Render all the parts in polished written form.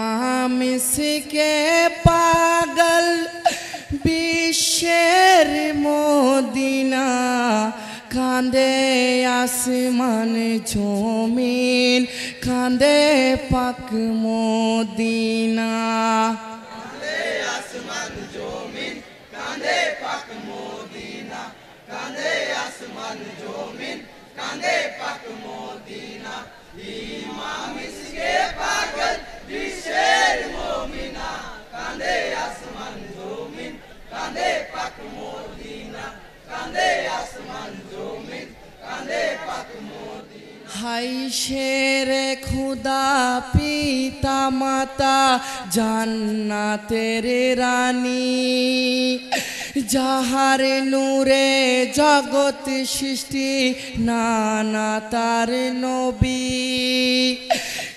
इमाम इसके पागल বিশ্বের মদিনা কাঁদে আসমান জমিন কাঁদে পাক মদিনা কাঁদে আসমান জমিন কাঁদে পাক মদিনা কাঁদে আসমান জমিন কাঁদে পাক মদিনা ইমাম ইসকে পাগল বিশ্বের মুমিনা কাঁদে আসমান জমিন কাঁদে পাক মদিনা কাঁদে আসমান জমিন কাঁদে পাক মদিনা হাই শেরে খুদা পিতা মাতা জান্নাতের রানী যাহার নূরে জগৎ সৃষ্টি নানা তার নবী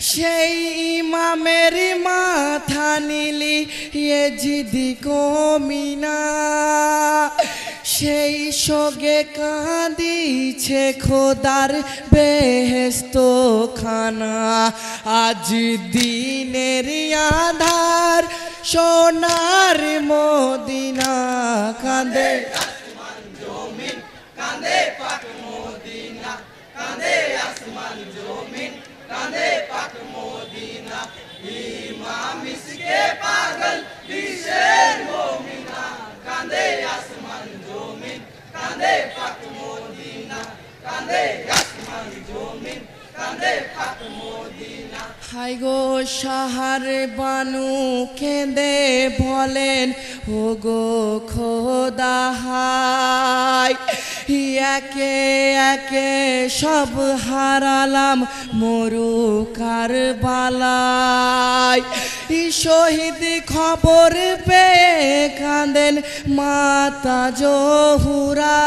সেই ইমামের মাথা নীলি ইয়েজিদি কমিনা সেই শোকে কাঁদিছে খোদার বেহেস্ত খানা আজ দিনের আধার সোনার মদিনা কাঁদে আসমান জমিন কাঁদে পাক মদিনা কাঁদে আসমান জমিন কাঁদে পাক মদিনা ইমাম ইসকে পাগল বিশ্বের মুমিনা কাঁদে আসমান জমিন কাঁদে পাক মদিনা কাঁদে আসমান জমিন কাঁদে পাক মদিনা হাই গো সাহার বানু কেঁদে বলেন ও গো খোদা হাই একে একে সব হারালাম মরু কারবালায় শহীদ খবর পেয়ে কাঁদেন মাতা জহুরা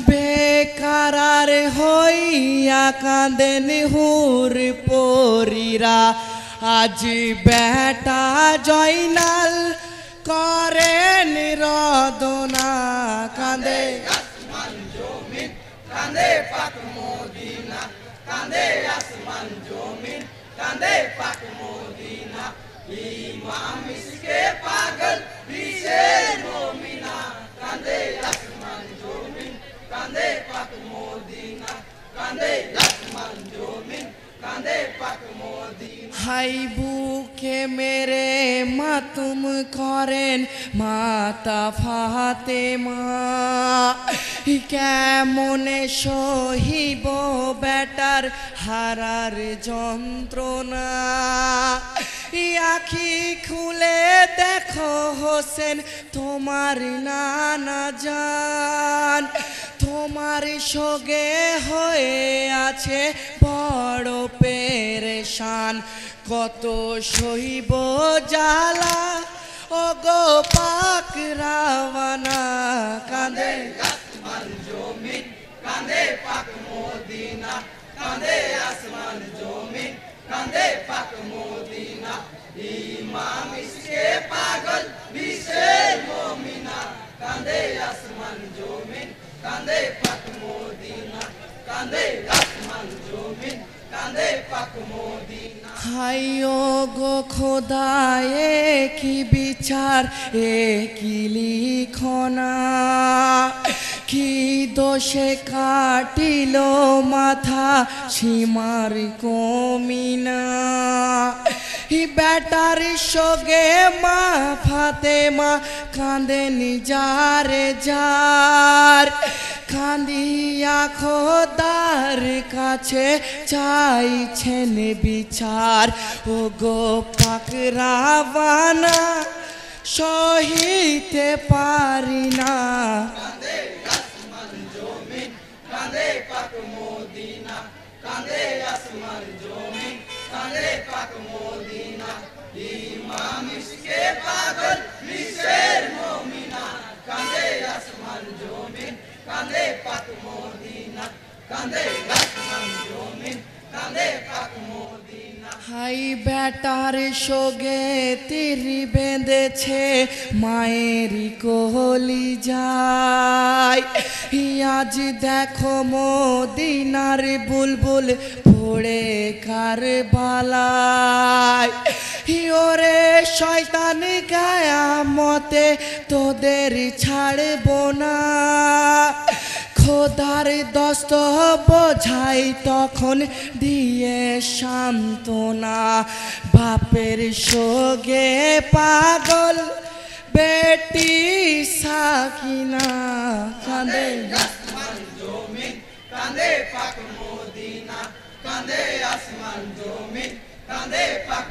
বেকারার হইয়া কাঁদেন হুর পরীরা আজ বেটা জয়নাল করেন রদনা কাঁদে আসমান জমিন কাঁদে পাক মদিনা কাঁদে আসমান জমিন কাঁদে পাক মদিনা ইমাম ইসকে পাগল বিশ্বের মুমিনা কাঁদে আসমান জমিন কাঁদে পাক মদিনা কাঁদে আসমান জমিন কাঁদে পাক মদিনা হাই বুকে মেরে মাতুম করেন মাতা ফাতেমা কেমনে সহিব বেটার হারার যন্ত্রণা আখি খুলে দেখো হোসেন তোমার নানা জান তোমার সঙ্গে হয়ে আছে বড় পেরেশান কত সহিব জ্বালা ও গো পাক রাওয়ানা কাঁদে আসমান জমিন কাঁদে পাক মদিনা কাঁদে আসমান জমিন কাঁদে পাক মদিনা ইমাম ইসকে পাগল বিশ্বের মুমিনা কাঁদে আসমান জমিন কাঁদে পাক মদিনা কাঁদে আসমান জমিন কাঁদে পাক মদিনা হাইও গো খোদা কি বিচার কি লিখনা কি দোষে কাটিল মাথা সীমার কমিনা বেটার সঙ্গে মা ফাতেমা কাঁদেন যারে যার কাঁদিয়া খোদার কাছে চাইছেন বিচার ও গো পাক রাওয়ানা সহিতে পারি না কাঁদে আসমান জমিন কাঁদে পাক মদিনা কাঁদে আসমান জমিন কাঁদে পাক মদিনা ইমাম ইসকে পাগল বিশ্বের মুমিনা কাঁদে আসমান জমিন কাঁদে পাক মদিনা কাঁদে আসমান জমিন কাঁদে পাক মদিনা হাই বেটার সঙ্গে তীর বেঁধেছে মায়ের কোহলি যায় আজ দেখো মদিনার বুলবুল পড়ে কারবালায় ওরে শয়তান কিয়ামতে তোদের ছাড়ব না খোদার দস্ত বোঝাই তখন দিয়ে সান্ত্বনা বাপের শোকে পাগল বেটি সাকিনা কাঁদে আসমান জমিন কাঁদে পাক মদিনা কাঁদে আসমান জমিন কাঁদে পাক